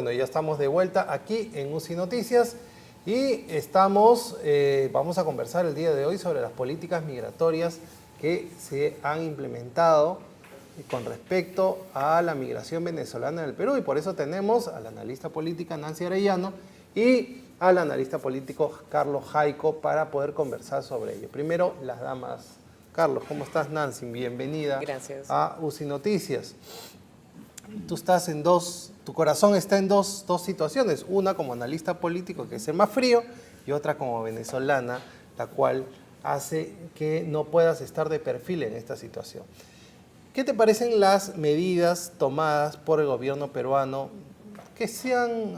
Bueno, ya estamos de vuelta aquí en UCI Noticias y vamos a conversar el día de hoy sobre las políticas migratorias que se han implementado con respecto a la migración venezolana en el Perú, y por eso tenemos a la analista política Nancy Arellano y al analista político Carlos Jaico para poder conversar sobre ello. Primero, las damas. Carlos, ¿cómo estás, Nancy? Bienvenida. Gracias. A UCI Noticias. Tu corazón está en dos situaciones, una como analista político, que es el más frío, y otra como venezolana, la cual hace que no puedas estar de perfil en esta situación. ¿Qué te parecen las medidas tomadas por el gobierno peruano que se han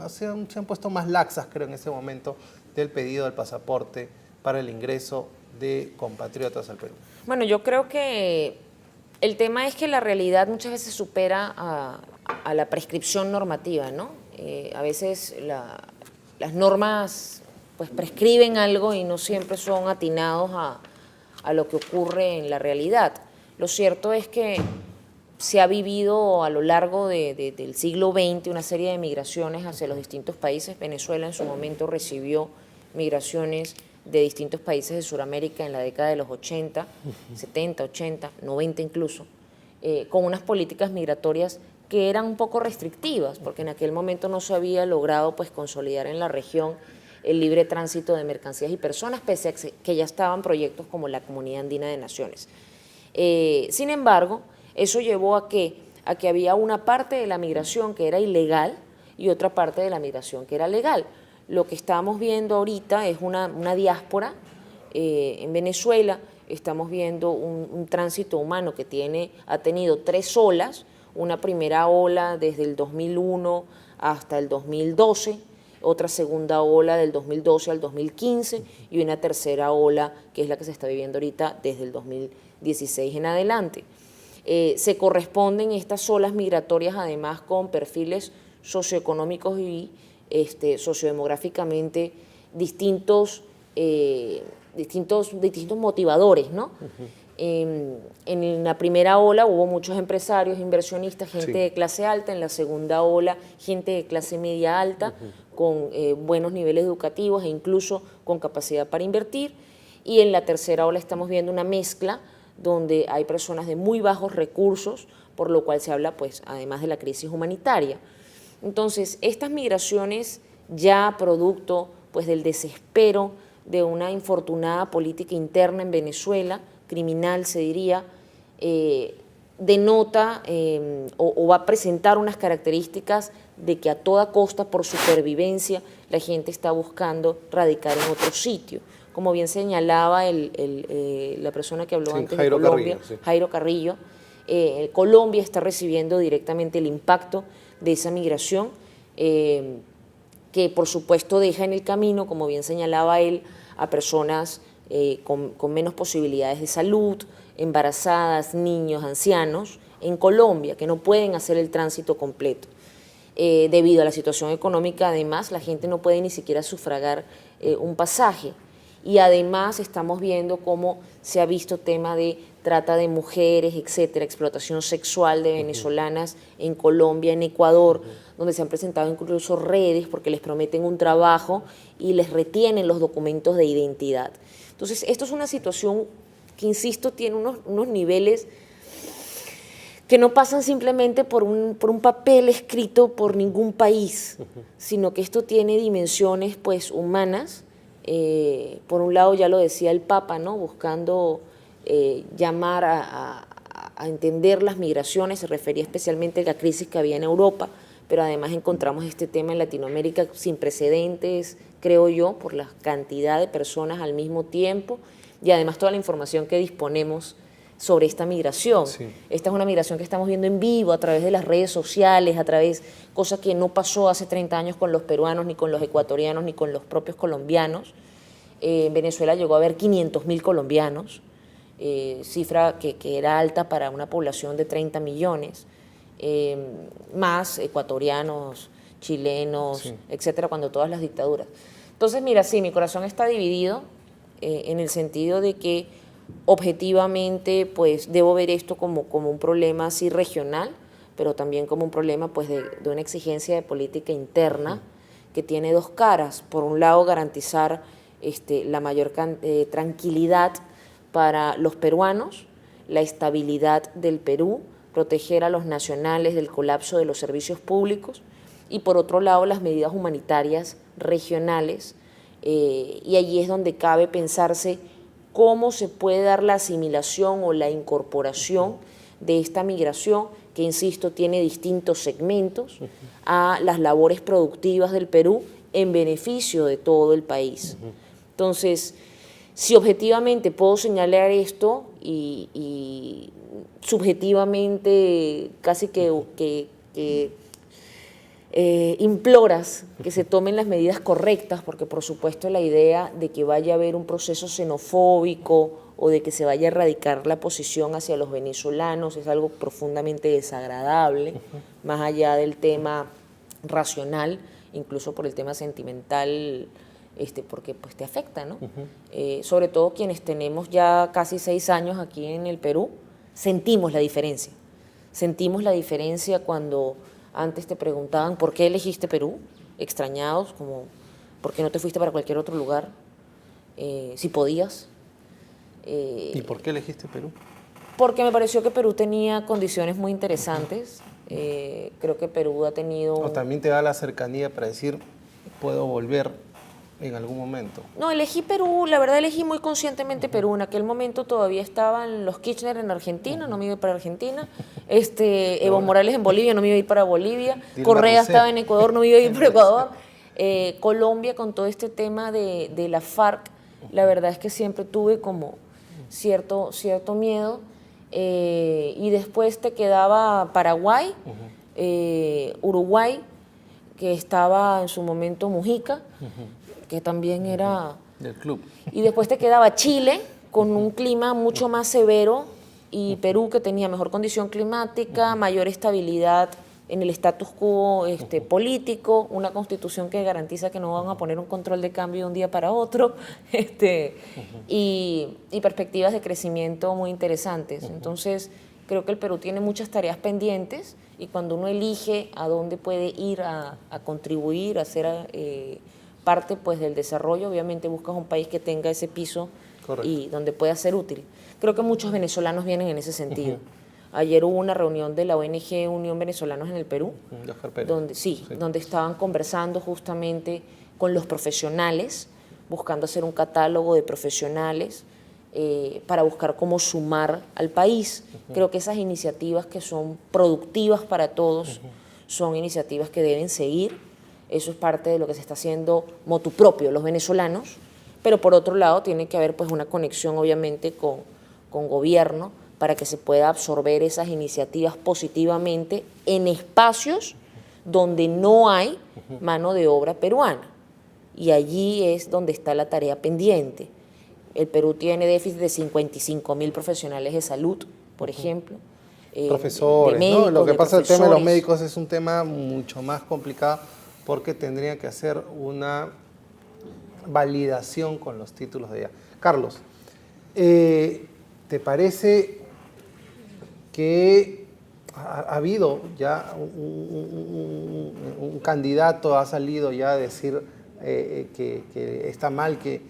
puesto más laxas, creo, en este momento, del pedido del pasaporte para el ingreso de compatriotas al Perú? Bueno, yo creo que el tema es que la realidad muchas veces supera a la prescripción normativa, ¿no? A veces las normas pues prescriben algo y no siempre son atinados a lo que ocurre en la realidad. Lo cierto es que se ha vivido a lo largo del siglo XX una serie de migraciones hacia los distintos países. Venezuela en su momento recibió migraciones de distintos países de Sudamérica en la década de los 80, 70, 80, 90 incluso, con unas políticas migratorias que eran un poco restrictivas, porque en aquel momento no se había logrado pues consolidar en la región el libre tránsito de mercancías y personas, pese a que ya estaban proyectos como la Comunidad Andina de Naciones. Sin embargo, eso llevó a que había una parte de la migración que era ilegal y otra parte de la migración que era legal. Lo que estamos viendo ahorita es una diáspora en Venezuela. Estamos viendo un tránsito humano que ha tenido 3 olas, una primera ola desde el 2001 hasta el 2012, otra segunda ola del 2012 al 2015 y una tercera ola que es la que se está viviendo ahorita desde el 2016 en adelante. Se corresponden estas olas migratorias además con perfiles socioeconómicos y sociodemográficamente distintos motivadores, ¿no? En la primera ola hubo muchos empresarios, inversionistas, gente de clase alta. En la segunda ola, gente de clase media alta, con buenos niveles educativos e incluso con capacidad para invertir. Y en la tercera ola estamos viendo una mezcla donde hay personas de muy bajos recursos, por lo cual se habla, pues, además de la crisis humanitaria. Entonces, estas migraciones, ya producto pues, del desespero de una infortunada política interna en Venezuela, criminal se diría, denota o va a presentar unas características de que a toda costa, por supervivencia, la gente está buscando radicar en otro sitio. Como bien señalaba la persona que habló antes de Colombia, Jairo Carrillo, Colombia está recibiendo directamente el impacto de esa migración, que por supuesto deja en el camino, como bien señalaba él, a personas con menos posibilidades de salud, embarazadas, niños, ancianos, en Colombia, que no pueden hacer el tránsito completo. Debido a la situación económica, además, la gente no puede ni siquiera sufragar un pasaje. Y además estamos viendo cómo se ha visto tema de trata de mujeres, etcétera, explotación sexual de venezolanas en Colombia, en Ecuador, donde se han presentado incluso redes porque les prometen un trabajo y les retienen los documentos de identidad. Entonces, esto es una situación que, insisto, tiene unos niveles que no pasan simplemente por un papel escrito por ningún país, sino que esto tiene dimensiones pues humanas. Por un lado, ya lo decía el Papa, ¿no? Buscando llamar a entender las migraciones, se refería especialmente a la crisis que había en Europa, pero además encontramos este tema en Latinoamérica sin precedentes, creo yo, por la cantidad de personas al mismo tiempo y además toda la información que disponemos sobre esta migración. Sí. Esta es una migración que estamos viendo en vivo a través de las redes sociales, cosa que no pasó hace 30 años con los peruanos, ni con los ecuatorianos, ni con los propios colombianos. En Venezuela llegó a haber 500.000 colombianos, cifra que era alta para una población de 30 millones, más ecuatorianos, chilenos, sí, etcétera, cuando todas las dictaduras. Entonces, mira, sí, mi corazón está dividido en el sentido de que objetivamente pues debo ver esto como un problema así regional, pero también como un problema pues, de una exigencia de política interna que tiene dos caras. Por un lado, garantizar la mayor tranquilidad para los peruanos, la estabilidad del Perú, proteger a los nacionales del colapso de los servicios públicos, y por otro lado las medidas humanitarias regionales, y allí es donde cabe pensarse cómo se puede dar la asimilación o la incorporación de esta migración, que insisto, tiene distintos segmentos, a las labores productivas del Perú en beneficio de todo el país. Entonces, si objetivamente puedo señalar esto y subjetivamente casi que imploras que se tomen las medidas correctas, porque por supuesto la idea de que vaya a haber un proceso xenofóbico o de que se vaya a erradicar la posición hacia los venezolanos es algo profundamente desagradable, más allá del tema racional, incluso por el tema sentimental, porque pues te afecta, ¿no? Sobre todo quienes tenemos ya casi 6 años aquí en el Perú, sentimos la diferencia. Sentimos la diferencia cuando antes te preguntaban ¿por qué elegiste Perú? Extrañados, como ¿por qué no te fuiste para cualquier otro lugar? Si podías. ¿Y por qué elegiste Perú? Porque me pareció que Perú tenía condiciones muy interesantes. Creo que Perú ha tenido... ¿O también te da la cercanía para decir, puedo volver en algún momento? No, elegí Perú, la verdad elegí muy conscientemente Perú. En aquel momento todavía estaban los Kirchner en Argentina, no me iba a ir para Argentina. Evo Morales en Bolivia, no me iba a ir para Bolivia. Correa estaba en Ecuador, no me iba a ir para Ecuador. Colombia, con todo este tema de la FARC, la verdad es que siempre tuve como cierto miedo. Y después te quedaba Paraguay, Uruguay, que estaba en su momento Mujica, que también era... Del club. Y después te quedaba Chile, con un clima mucho más severo, y Perú, que tenía mejor condición climática, mayor estabilidad en el status quo político, una constitución que garantiza que no van a poner un control de cambio de un día para otro, y perspectivas de crecimiento muy interesantes. Entonces, creo que el Perú tiene muchas tareas pendientes, y cuando uno elige a dónde puede ir a contribuir, a ser parte pues, del desarrollo, obviamente buscas un país que tenga ese piso. Correcto. Y donde pueda ser útil. Creo que muchos venezolanos vienen en ese sentido. Ayer hubo una reunión de la ONG Unión Venezolanos en el Perú, donde estaban conversando justamente con los profesionales, buscando hacer un catálogo de profesionales para buscar cómo sumar al país. Creo que esas iniciativas que son productivas para todos son iniciativas que deben seguir. Eso es parte de lo que se está haciendo motu propio los venezolanos, pero por otro lado tiene que haber pues, una conexión obviamente con gobierno, para que se pueda absorber esas iniciativas positivamente en espacios donde no hay mano de obra peruana. Y allí es donde está la tarea pendiente. El Perú tiene déficit de 55.000 profesionales de salud, por ejemplo. Profesores, de médicos, ¿no? Lo que pasa, el tema de los médicos es un tema mucho más complicado, porque tendría que hacer una validación con los títulos de ella. Carlos, ¿te parece que ha habido ya un candidato, ha salido ya a decir que está mal que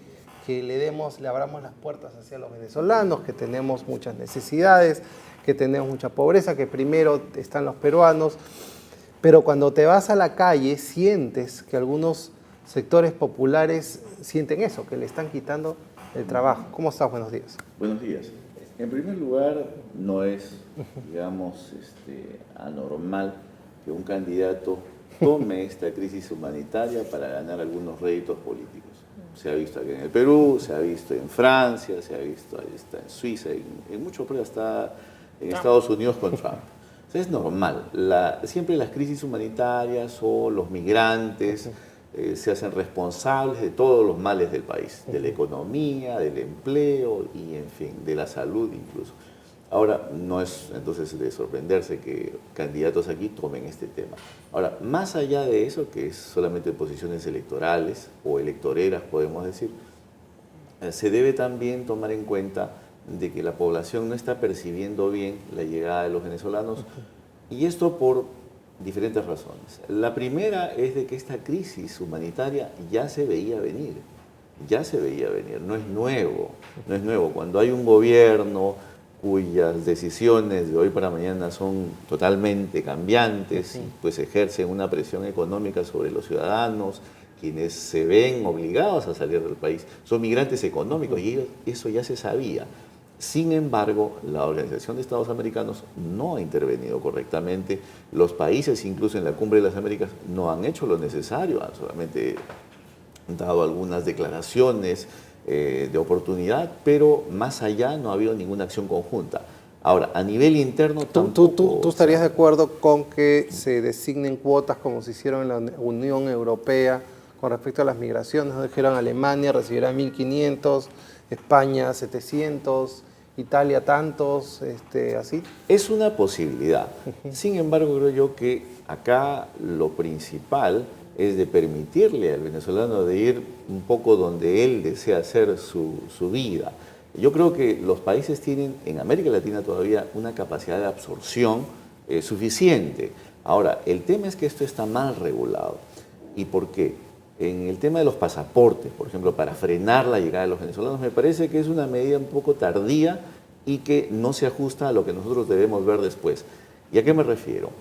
le abramos las puertas hacia los venezolanos, que tenemos muchas necesidades, que tenemos mucha pobreza, que primero están los peruanos, pero cuando te vas a la calle sientes que algunos sectores populares sienten eso, que le están quitando el trabajo? ¿Cómo estás? Buenos días. Buenos días. En primer lugar, no es, digamos, anormal que un candidato tome esta crisis humanitaria para ganar algunos réditos políticos. Se ha visto aquí en el Perú, se ha visto en Francia, se ha visto en Suiza, en muchos países, hasta en Estados Unidos con Trump. O sea, es normal. Siempre las crisis humanitarias o los migrantes se hacen responsables de todos los males del país, de la economía, del empleo y, en fin, de la salud incluso. Ahora, no es entonces de sorprenderse que candidatos aquí tomen este tema. Ahora, más allá de eso, que es solamente posiciones electorales o electoreras, podemos decir, se debe también tomar en cuenta de que la población no está percibiendo bien la llegada de los venezolanos Y esto por diferentes razones. La primera es de que esta crisis humanitaria ya se veía venir, no es nuevo, no es nuevo. Cuando hay un gobierno cuyas decisiones de hoy para mañana son totalmente cambiantes y pues ejercen una presión económica sobre los ciudadanos, quienes se ven obligados a salir del país, son migrantes económicos y eso ya se sabía. Sin embargo, la Organización de Estados Americanos no ha intervenido correctamente. Los países, incluso en la Cumbre de las Américas, no han hecho lo necesario, han solamente dado algunas declaraciones de oportunidad, pero más allá no ha habido ninguna acción conjunta. Ahora, a nivel interno ¿Tú estarías de acuerdo con que se designen cuotas como se hicieron en la Unión Europea con respecto a las migraciones? ¿No? Dijeron Alemania recibirá 1.500, España 700, Italia tantos, así. Es una posibilidad. Sin embargo, creo yo que acá lo principal es de permitirle al venezolano de ir un poco donde él desea hacer su vida. Yo creo que los países tienen, en América Latina todavía, una capacidad de absorción suficiente. Ahora, el tema es que esto está mal regulado. ¿Y por qué? En el tema de los pasaportes, por ejemplo, para frenar la llegada de los venezolanos, me parece que es una medida un poco tardía y que no se ajusta a lo que nosotros debemos ver después. ¿Y a qué me refiero?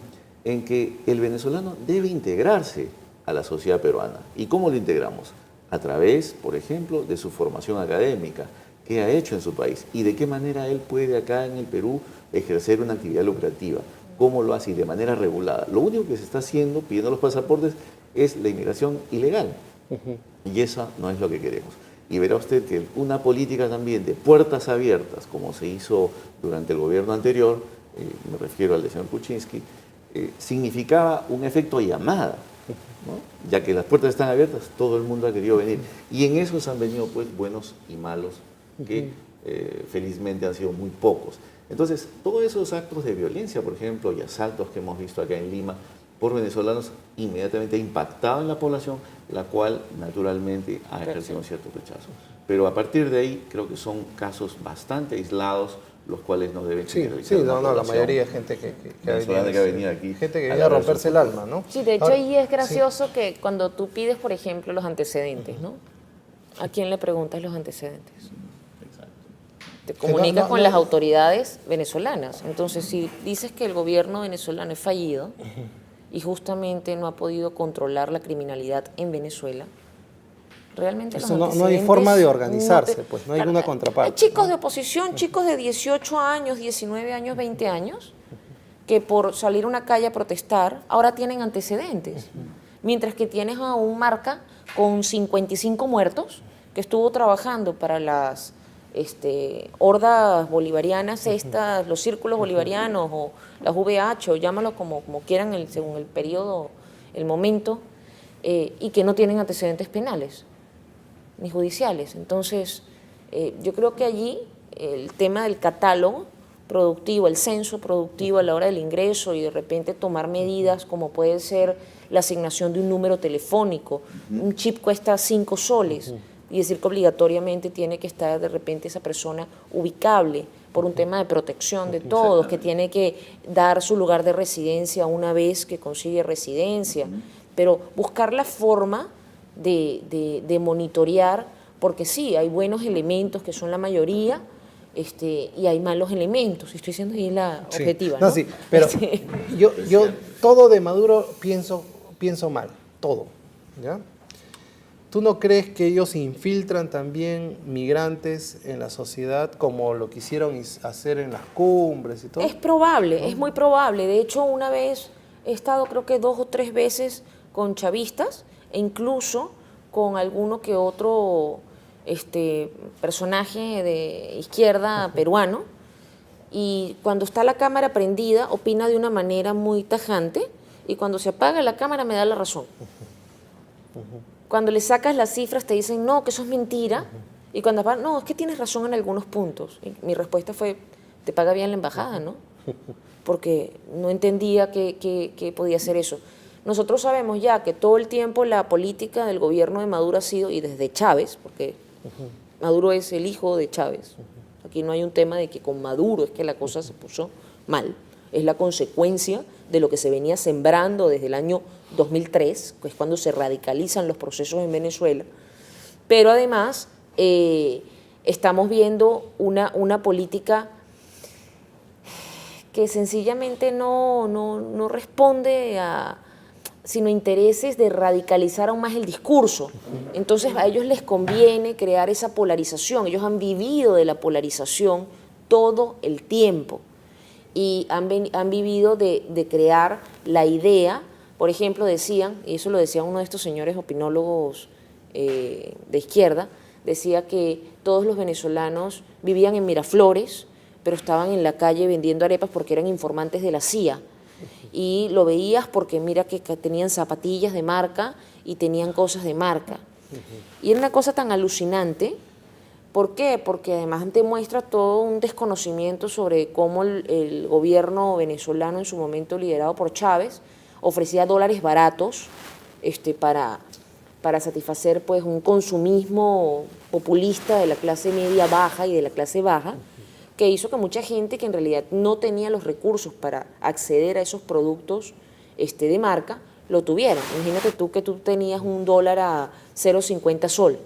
En que el venezolano debe integrarse a la sociedad peruana. ¿Y cómo lo integramos? A través, por ejemplo, de su formación académica, qué ha hecho en su país y de qué manera él puede acá en el Perú ejercer una actividad lucrativa, cómo lo hace y de manera regulada. Lo único que se está haciendo, pidiendo los pasaportes, es la inmigración ilegal. Y eso no es lo que queremos. Y verá usted que una política también de puertas abiertas, como se hizo durante el gobierno anterior, me refiero al del señor Kuczynski, significaba un efecto llamada, ¿no? Ya que las puertas están abiertas, todo el mundo ha querido venir. Y en eso se han venido pues buenos y malos, que felizmente han sido muy pocos. Entonces, todos esos actos de violencia, por ejemplo, y asaltos que hemos visto acá en Lima, por venezolanos, inmediatamente ha impactado en la población, la cual naturalmente ha ejercido un cierto rechazo. Pero a partir de ahí, creo que son casos bastante aislados, los cuales no deben generalizar. Sí, la mayoría es gente que ha venido aquí. Gente que viene a romperse el alma, ¿no? Sí, de hecho ahí es gracioso que cuando tú pides, por ejemplo, los antecedentes, ¿no? ¿A quién le preguntas los antecedentes? Te comunicas con las autoridades venezolanas. Entonces, si dices que el gobierno venezolano es fallido y justamente no ha podido controlar la criminalidad en Venezuela, realmente los antecedentes... No hay forma de organizarse, pues no hay una contraparte. Hay chicos de oposición, chicos de 18 años, 19 años, 20 años, que por salir a una calle a protestar, ahora tienen antecedentes. Mientras que tienes a un marca con 55 muertos, que estuvo trabajando para las hordas bolivarianas estas, los círculos bolivarianos o las VH, o llámalo como quieran según el periodo, el momento, y que no tienen antecedentes penales ni judiciales. Entonces, yo creo que allí el tema del catálogo productivo, el censo productivo a la hora del ingreso y de repente tomar medidas como puede ser la asignación de un número telefónico, un chip cuesta 5 soles, y decir que obligatoriamente tiene que estar de repente esa persona ubicable por un tema de protección de todos, que tiene que dar su lugar de residencia una vez que consigue residencia, pero buscar la forma de monitorear, porque sí, hay buenos elementos que son la mayoría, y hay malos elementos, estoy siendo ahí la objetiva. No, sí, pero yo todo de Maduro pienso mal, todo, ¿ya? ¿Tú no crees que ellos infiltran también migrantes en la sociedad como lo quisieron hacer en las cumbres y todo? Es probable, es muy probable. De hecho, una vez he estado creo que 2 o 3 veces con chavistas e incluso con alguno que otro personaje de izquierda peruano, y cuando está la cámara prendida opina de una manera muy tajante y cuando se apaga la cámara me da la razón. Cuando le sacas las cifras te dicen, no, que eso es mentira. Y cuando apagan, no, es que tienes razón en algunos puntos. Y mi respuesta fue, te paga bien la embajada, ¿no? Porque no entendía que podía ser eso. Nosotros sabemos ya que todo el tiempo la política del gobierno de Maduro ha sido, y desde Chávez, porque Maduro es el hijo de Chávez. Aquí no hay un tema de que con Maduro es que la cosa se puso mal. es la consecuencia de lo que se venía sembrando desde el año 2003, que es cuando se radicalizan los procesos en Venezuela, pero además estamos viendo una política que sencillamente no responde sino intereses de radicalizar aún más el discurso. Entonces a ellos les conviene crear esa polarización. Ellos han vivido de la polarización todo el tiempo y han vivido de crear la idea. Por ejemplo, decían, y eso lo decía uno de estos señores opinólogos de izquierda, decía que todos los venezolanos vivían en Miraflores, pero estaban en la calle vendiendo arepas porque eran informantes de la CIA. Y lo veías porque mira que tenían zapatillas de marca y tenían cosas de marca. Y era una cosa tan alucinante. ¿Por qué? Porque además demuestra todo un desconocimiento sobre cómo el gobierno venezolano en su momento liderado por Chávez ofrecía dólares baratos para satisfacer pues un consumismo populista de la clase media baja y de la clase baja, que hizo que mucha gente que en realidad no tenía los recursos para acceder a esos productos de marca, lo tuvieran. Imagínate tú que tú tenías un dólar a 0,50 sol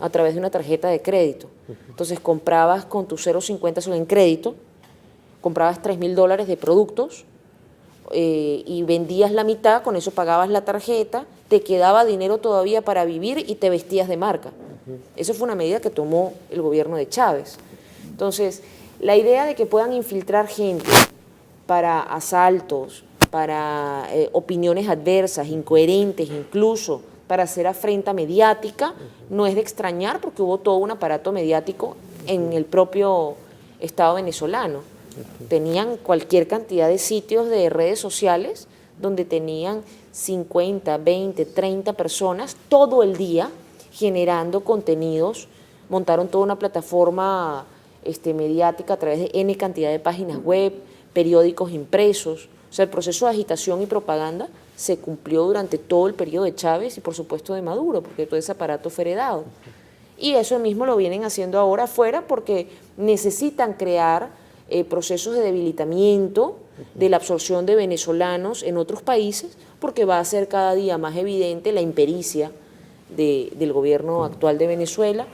a través de una tarjeta de crédito. Entonces comprabas con tu 0,50 sol en crédito, comprabas $3.000 de productos y vendías la mitad, con eso pagabas la tarjeta, te quedaba dinero todavía para vivir y te vestías de marca. Eso fue una medida que tomó el gobierno de Chávez. Entonces, la idea de que puedan infiltrar gente para asaltos, para opiniones adversas, incoherentes incluso, para hacer afrenta mediática, no es de extrañar porque hubo todo un aparato mediático en el propio Estado venezolano. Tenían cualquier cantidad de sitios de redes sociales donde tenían 50, 20, 30 personas todo el día generando contenidos, montaron toda una plataforma mediática a través de N cantidad de páginas web, periódicos impresos. O sea, el proceso de agitación y propaganda se cumplió durante todo el periodo de Chávez y por supuesto de Maduro, porque todo ese aparato fue heredado. Y eso mismo lo vienen haciendo ahora afuera porque necesitan crear procesos de debilitamiento de la absorción de venezolanos en otros países, porque va a ser cada día más evidente la impericia del gobierno actual de Venezuela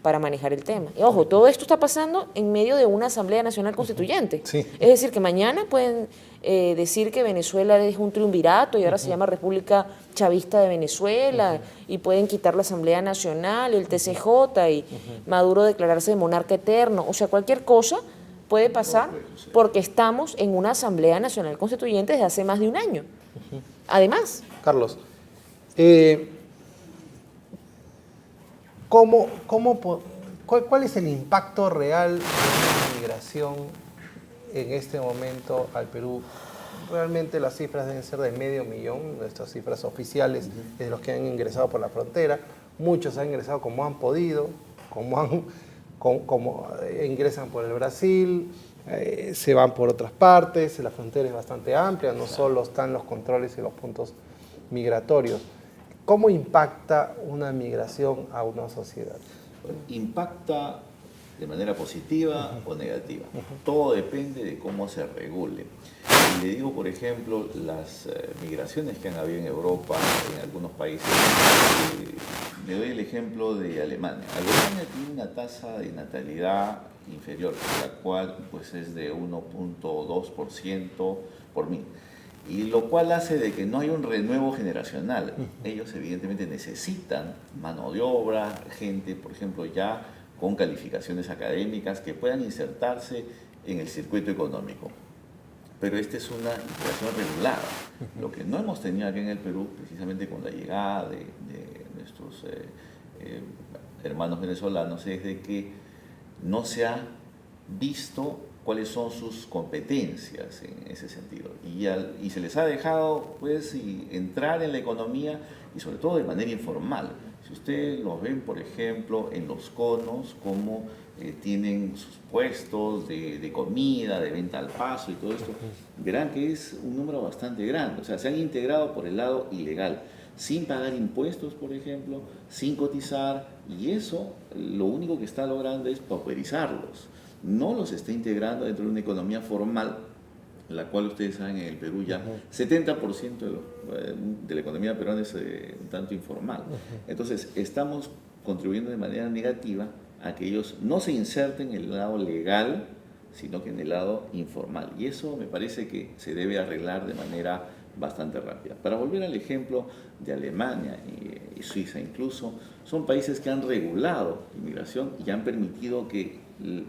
para manejar el tema. Y ojo, todo esto está pasando en medio de una Asamblea Nacional Constituyente. Sí. Es decir, que mañana pueden decir que Venezuela es un triunvirato y ahora se llama República Chavista de Venezuela y pueden quitar la Asamblea Nacional, el TCJ y Maduro declararse de monarca eterno. O sea, cualquier cosa puede pasar porque estamos en una Asamblea Nacional Constituyente desde hace más de un año. Además, Carlos, ¿cuál es el impacto real de la migración en este momento al Perú? Realmente las cifras deben ser de 500.000, nuestras cifras oficiales de los que han ingresado por la frontera. Muchos han ingresado como han podido, como ingresan por el Brasil, se van por otras partes, la frontera es bastante amplia, no solo están los controles y los puntos migratorios. ¿Cómo impacta una migración a una sociedad? Impacta de manera positiva o negativa. Todo depende de cómo se regule. Y le digo, por ejemplo, las migraciones que han habido en Europa, en algunos países, le doy el ejemplo de Alemania. Alemania tiene una tasa de natalidad inferior, la cual pues, es de 1.2% por mil. Y lo cual hace de que no haya un renuevo generacional. Ellos evidentemente necesitan mano de obra, gente, por ejemplo, ya con calificaciones académicas que puedan insertarse en el circuito económico. Pero esta es una migración regulada. Lo que no hemos tenido aquí en el Perú, precisamente con la llegada de nuestros hermanos venezolanos, es de que no se ha visto cuáles son sus competencias en ese sentido. Y se les ha dejado pues, entrar en la economía y sobre todo de manera informal. Si ustedes los ven, por ejemplo, en los conos, cómo tienen sus puestos de comida, de venta al paso y todo esto, verán que es un número bastante grande. O sea, se han integrado por el lado ilegal, sin pagar impuestos, por ejemplo, sin cotizar, y eso lo único que está logrando es pauperizarlos. No los está integrando dentro de una economía formal la cual ustedes saben en el Perú ya 70% de la economía peruana es un tanto informal. Entonces, estamos contribuyendo de manera negativa a que ellos no se inserten en el lado legal, sino que en el lado informal. Y eso me parece que se debe arreglar de manera bastante rápida. Para volver al ejemplo de Alemania y Suiza incluso, son países que han regulado la inmigración y han permitido que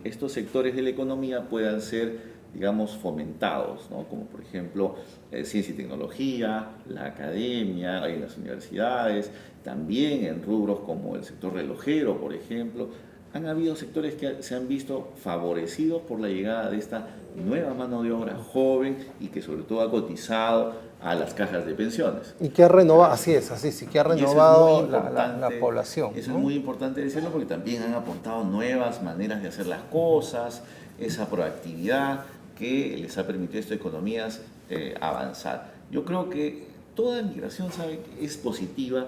estos sectores de la economía puedan ser, digamos, fomentados, ¿no? Como por ejemplo ciencia y tecnología, la academia, en las universidades, también en rubros como el sector relojero, por ejemplo. Han habido sectores que se han visto favorecidos por la llegada de esta nueva mano de obra joven y que sobre todo ha cotizado a las cajas de pensiones. Y que ha renovado, así es, sí, que ha renovado la población. Eso ¿no? es muy importante decirlo porque también han aportado nuevas maneras de hacer las cosas, esa proactividad que les ha permitido a estas economías avanzar. Yo creo que toda migración, sabe, es positiva,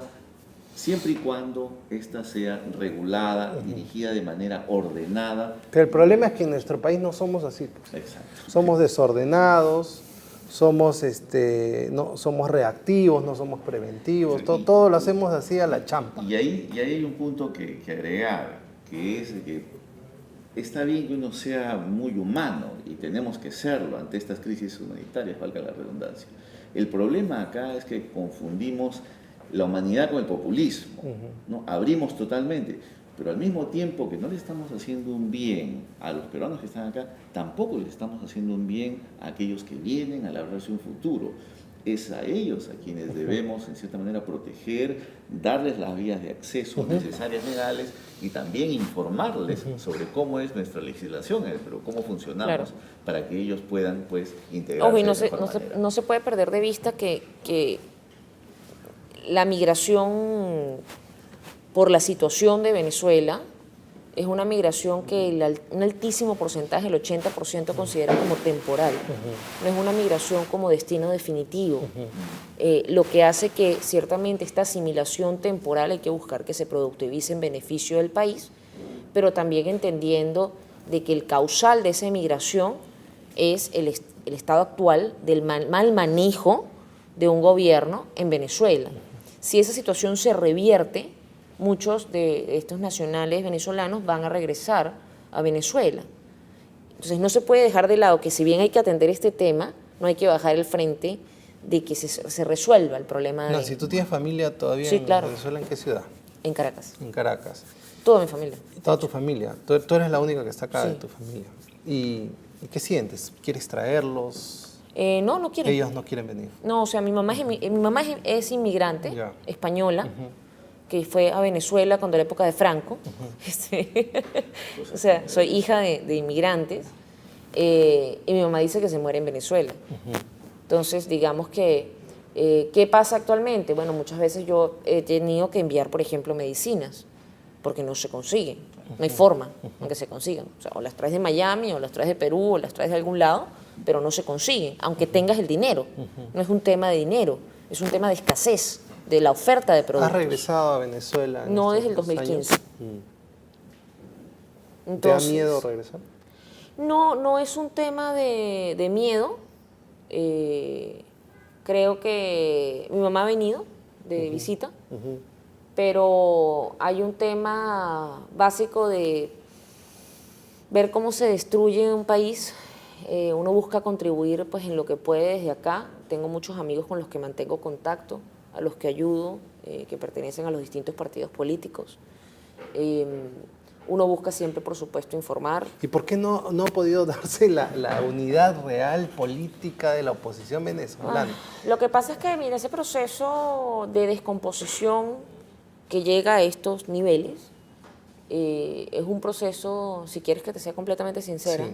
siempre y cuando ésta sea regulada, dirigida de manera ordenada. Pero el problema es que en nuestro país no somos así. Pues. Exacto. Somos desordenados, somos, no, somos reactivos, no somos preventivos, todo lo hacemos así a la champa. Y ahí hay un punto que agregar, que es que está bien que uno sea muy humano, y tenemos que serlo ante estas crisis humanitarias, valga la redundancia. El problema acá es que confundimos la humanidad con el populismo, ¿no? Abrimos totalmente, pero al mismo tiempo que no le estamos haciendo un bien a los peruanos que están acá, tampoco le estamos haciendo un bien a aquellos que vienen a labrarse un futuro. Es a ellos a quienes debemos, en cierta manera, proteger, darles las vías de acceso necesarias legales y también informarles sobre cómo es nuestra legislación, pero cómo funcionamos, para que ellos puedan, pues, integrarse. Ojo, y no se puede perder de vista que la migración por la situación de Venezuela es una migración que un altísimo porcentaje, el 80%, considera como temporal. No es una migración como destino definitivo. Lo que hace que ciertamente esta asimilación temporal hay que buscar que se productivice en beneficio del país, pero también entendiendo de que el causal de esa migración es el estado actual del mal manejo de un gobierno en Venezuela. Si esa situación se revierte, muchos de estos nacionales venezolanos van a regresar a Venezuela. Entonces no se puede dejar de lado que, si bien hay que atender este tema, no hay que bajar el frente de que se resuelva el problema. No, si tú tienes familia todavía Sí, en claro. Venezuela, ¿en qué ciudad? En Caracas. En Caracas. Toda mi familia. Toda tu familia. Tú eres la única que está acá Sí. de tu familia. ¿Y qué sientes? ¿Quieres traerlos? No quieren. Ellos no quieren venir. No, o sea, mi mamá es inmigrante, Ya. española, que fue a Venezuela cuando la época de Franco. O sea, soy hija de inmigrantes, y mi mamá dice que se muere en Venezuela. Entonces, digamos que, ¿qué pasa actualmente? Bueno, muchas veces yo he tenido que enviar, por ejemplo, medicinas, porque no se consiguen, no hay forma en que se consigan. O sea, o las traes de Miami, o las traes de Perú, o las traes de algún lado, pero no se consiguen, aunque tengas el dinero. No es un tema de dinero, es un tema de escasez, de la oferta de productos. ¿Has regresado a Venezuela? No, estos desde el 2015. años? ¿Te da Entonces, miedo regresar? No es un tema de miedo. Creo que mi mamá ha venido de visita, pero hay un tema básico de ver cómo se destruye un país. Uno busca contribuir, pues, en lo que puede desde acá. Tengo muchos amigos con los que mantengo contacto, a los que ayudo, que pertenecen a los distintos partidos políticos. Uno busca siempre, por supuesto, informar. ¿Y por qué no ha podido darse la unidad real política de la oposición venezolana? Lo que pasa es que, mira, ese proceso de descomposición que llega a estos niveles es un proceso, si quieres que te sea completamente sincera, Sí.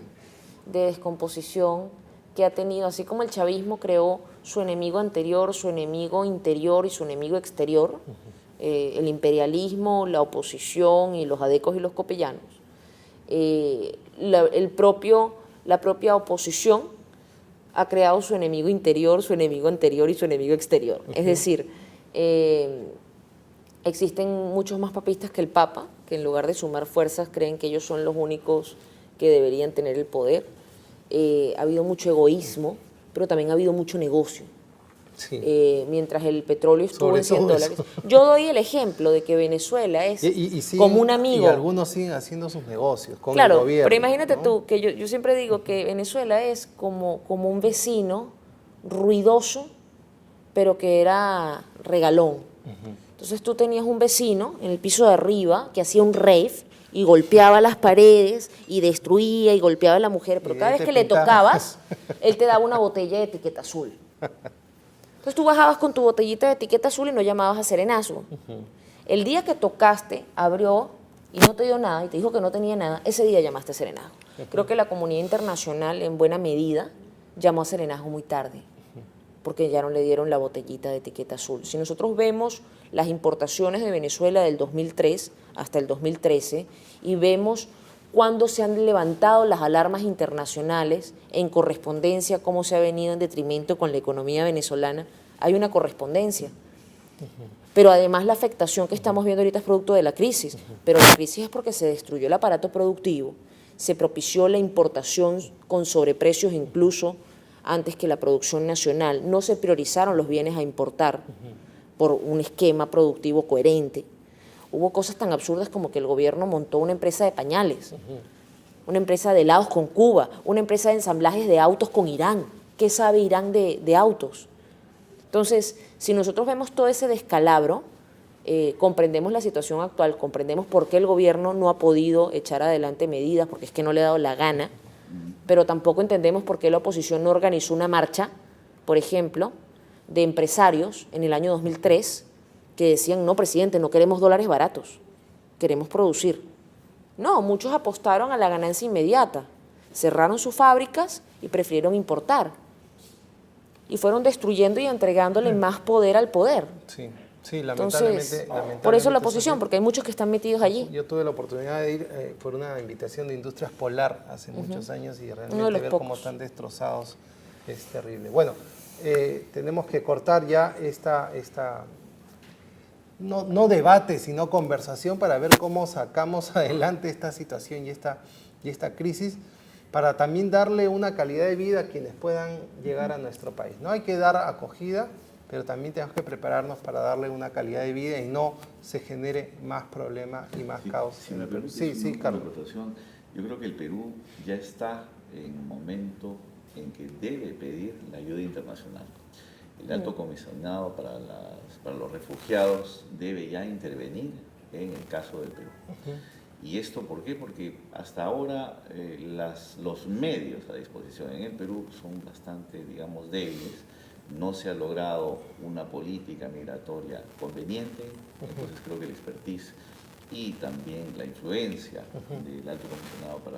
de descomposición que ha tenido, así como el chavismo creó su enemigo anterior, su enemigo interior y su enemigo exterior, el imperialismo, la oposición y los adecos y los copellanos, la propia oposición ha creado su enemigo interior, su enemigo anterior y su enemigo exterior. Es decir, existen muchos más papistas que el Papa, que en lugar de sumar fuerzas creen que ellos son los únicos que deberían tener el poder. Ha habido mucho egoísmo pero también ha habido mucho negocio. Sí. Mientras el petróleo estuvo Sobre en 100 todo dólares. eso. Yo doy el ejemplo de que Venezuela es como un amigo. Y algunos siguen haciendo sus negocios con Claro, el gobierno. pero imagínate ¿no? tú, que yo siempre digo que Venezuela es como un vecino ruidoso, pero que era regalón. Entonces tú tenías un vecino en el piso de arriba que hacía un rave y golpeaba las paredes y destruía y golpeaba a la mujer, pero Y cada él vez te que le pintaba. tocabas, él te daba una botella de etiqueta azul. Entonces tú bajabas con tu botellita de etiqueta azul y no llamabas a serenazgo. El día que tocaste, abrió y no te dio nada y te dijo que no tenía nada, ese día llamaste a serenazgo. Creo que la comunidad internacional en buena medida llamó a serenazgo muy tarde, porque ya no le dieron la botellita de etiqueta azul. Si nosotros vemos las importaciones de Venezuela del 2003 hasta el 2013 y vemos cuándo se han levantado las alarmas internacionales en correspondencia, cómo se ha venido en detrimento con la economía venezolana, hay una correspondencia. Pero además la afectación que estamos viendo ahorita es producto de la crisis, pero la crisis es porque se destruyó el aparato productivo, se propició la importación con sobreprecios incluso antes que la producción nacional, no se priorizaron los bienes a importar por un esquema productivo coherente. Hubo cosas tan absurdas como que el gobierno montó una empresa de pañales, una empresa de helados con Cuba, una empresa de ensamblajes de autos con Irán. ¿Qué sabe Irán de autos? Entonces, si nosotros vemos todo ese descalabro, comprendemos la situación actual, comprendemos por qué el gobierno no ha podido echar adelante medidas, porque es que no le ha dado la gana, pero tampoco entendemos por qué la oposición no organizó una marcha, por ejemplo, de empresarios en el año 2003 que decían, no, presidente, no queremos dólares baratos, queremos producir. No, muchos apostaron a la ganancia inmediata, cerraron sus fábricas y prefirieron importar. Y fueron destruyendo y entregándole más poder al poder. Sí, sí, lamentablemente. Entonces, lamentablemente por eso la es oposición, así. porque hay muchos que están metidos allí. Yo tuve la oportunidad de ir por una invitación de Industrias Polar hace muchos años y Uno de realmente los ver pocos. cómo están destrozados es terrible. Bueno, tenemos que cortar ya esta no debate, sino conversación para ver cómo sacamos adelante esta situación y esta crisis, para también darle una calidad de vida a quienes puedan llegar a nuestro país. No hay que dar acogida, pero también tenemos que prepararnos para darle una calidad de vida y no se genere más problema y más caos. Si me permites Sí, Carlos. una acotación, yo creo que el Perú ya está en un momento en que debe pedir la ayuda internacional. El alto comisionado para los refugiados debe ya intervenir en el caso del Perú. ¿Y esto por qué? Porque hasta ahora los medios a disposición en el Perú son bastante, digamos, débiles. No se ha logrado una política migratoria conveniente, entonces creo que el expertise y también la influencia del alto comisionado para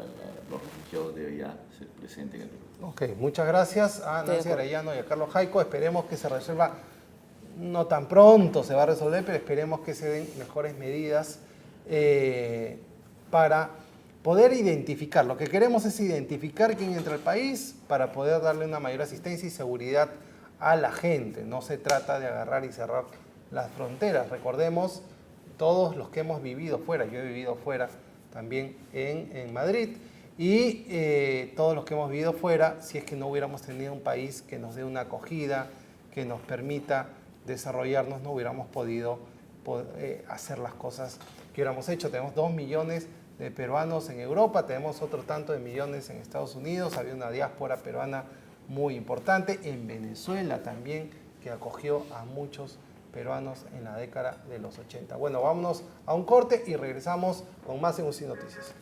los refugiados debe ya ser presente en el Perú. Ok, muchas gracias a Nancy Arellano y a Carlos Jaico. Esperemos que se resuelva, no tan pronto se va a resolver, pero esperemos que se den mejores medidas para poder identificar. Lo que queremos es identificar quién entra al país para poder darle una mayor asistencia y seguridad a la gente. No se trata de agarrar y cerrar las fronteras. Recordemos todos los que hemos vivido fuera. Yo he vivido fuera también en Madrid. Y todos los que hemos vivido fuera, si es que no hubiéramos tenido un país que nos dé una acogida, que nos permita desarrollarnos, no hubiéramos podido hacer las cosas que hubiéramos hecho. Tenemos 2 millones de peruanos en Europa, tenemos otro tanto de millones en Estados Unidos, había una diáspora peruana muy importante, en Venezuela también, que acogió a muchos peruanos en la década de los 80. Bueno, vámonos a un corte y regresamos con más en UCI Noticias.